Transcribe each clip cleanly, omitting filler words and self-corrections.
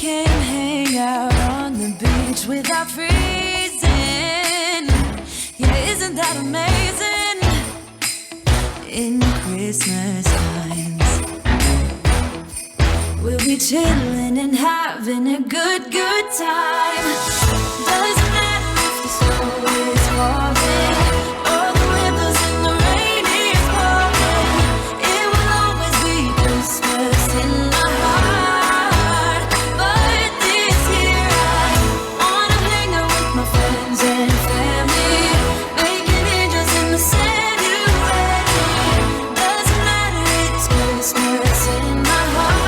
can hang out on the beach without freezing. Yeah, isn't that amazing? In Christmas times, we'll be chilling and having a good time. Doesn't matter if the snow is falling or the windows in the rain is pouring. It will always be Christmas in my heart. But this year I wanna hang out with my friends and family, making angels in the sanctuary. Doesn't matter, it's Christmas in my heart.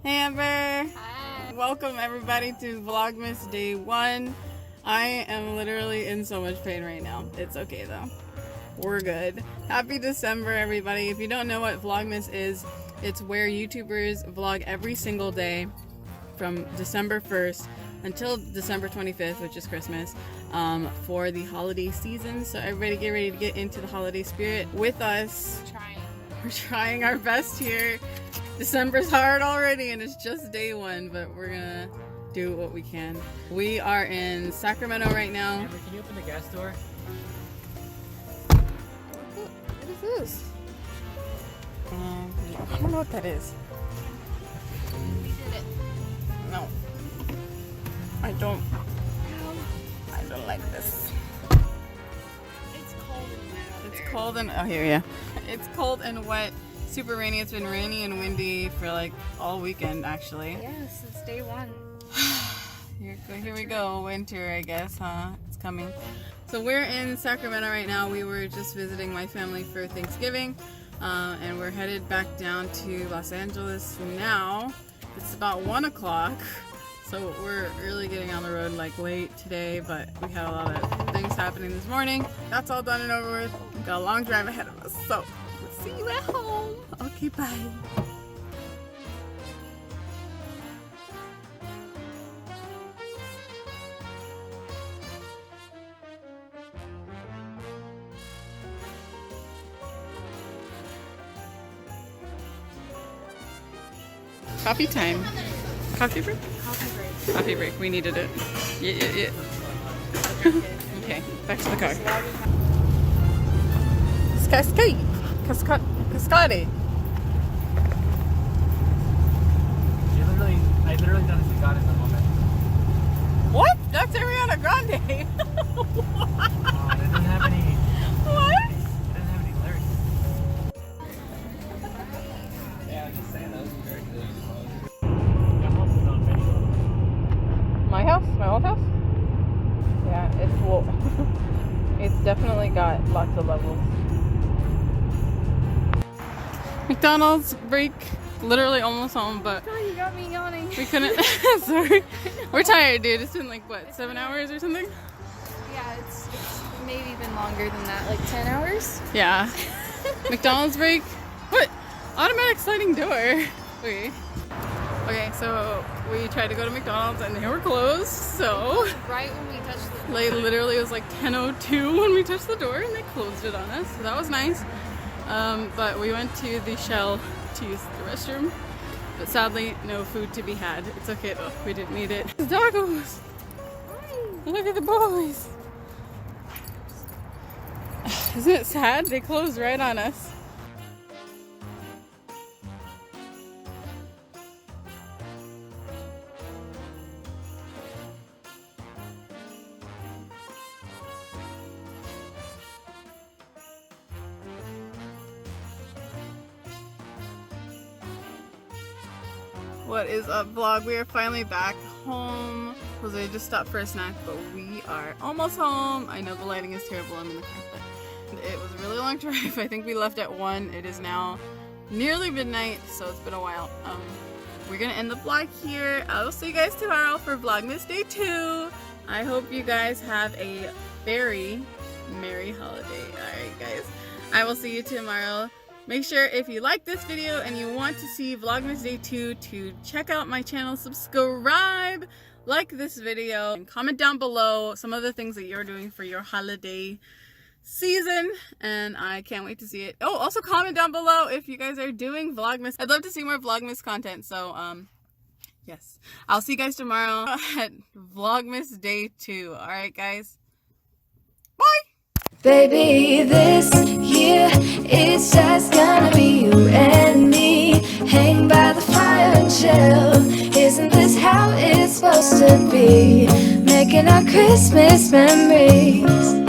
Hey Amber! Hi! Welcome everybody to Vlogmas Day 1. I am literally in so much pain right now. It's okay though. We're good. Happy December everybody. If you don't know what Vlogmas is, it's where YouTubers vlog every single day from December 1st until December 25th, which is Christmas, for the holiday season. So everybody get ready to get into the holiday spirit with us. We're trying our best here. December's hard already and it's just day 1, but we're gonna do what we can. We are in Sacramento right now. Amber, can you open the gas door? What is this? I don't know what that is. We did it. No. I don't like this. It's cold and wet out It's there. cold and, oh here, yeah. It's cold and wet. Super rainy. It's been rainy and windy for like all weekend actually. Yes, it's day 1. Here we go. Winter, I guess, huh? It's coming. So we're in Sacramento right now. We were just visiting my family for Thanksgiving, and we're headed back down to Los Angeles now. It's about 1 o'clock, so we're really getting on the road like late today, but we had a lot of things happening this morning. That's all done and over with. We've got a long drive ahead of us, so we'll see you at home. Okay, bye. Coffee time. Coffee break? Coffee break. Coffee break. We needed it. Yeah. Okay, back to the car. Cascade. Cascade. I literally done this God in the moment. What? That's Ariana Grande. Oh, it doesn't have any. What? It doesn't have any lyrics. Yeah, I'm just saying that was very good. That house is not ready. My house? My old house? Yeah, it's full. It's definitely got lots of levels. McDonald's break. Literally almost home, but Oh, you got me yawning. we couldn't. Sorry. We're tired, dude. It's been like, what, 7 hours or something? Yeah, it's maybe been longer than that, like 10 hours. Yeah. McDonald's break. What? Automatic sliding door. Wait. Okay, so we tried to go to McDonald's and they were closed, so Right when we touched the like literally it was like 10:02 when we touched the door and they closed it on us, so that was nice. But we went to the Shell to use the restroom, but sadly no food to be had. It's okay though, we didn't need it. The doggos! Look at the boys! Isn't it sad? They closed right on us. What is up, vlog? We are finally back home. Jose just stopped for a snack, but we are almost home. I know the lighting is terrible. I'm in the car, but it was a really long drive. I think we left at 1. It is now nearly midnight, so it's been a while. We're gonna end the vlog here. I will see you guys tomorrow for Vlogmas Day 2. I hope you guys have a very merry holiday. Alright guys, I will see you tomorrow. Make sure if you like this video and you want to see Vlogmas Day 2 to check out my channel, subscribe, like this video, and comment down below some of the things that you're doing for your holiday season, and I can't wait to see it. Oh, also comment down below if you guys are doing Vlogmas. I'd love to see more Vlogmas content, so yes. I'll see you guys tomorrow at Vlogmas Day 2. Alright guys, bye! Baby, this year it's just gonna be you and me. Hang by the fire and chill. Isn't this how it's supposed to be? Making our Christmas memories.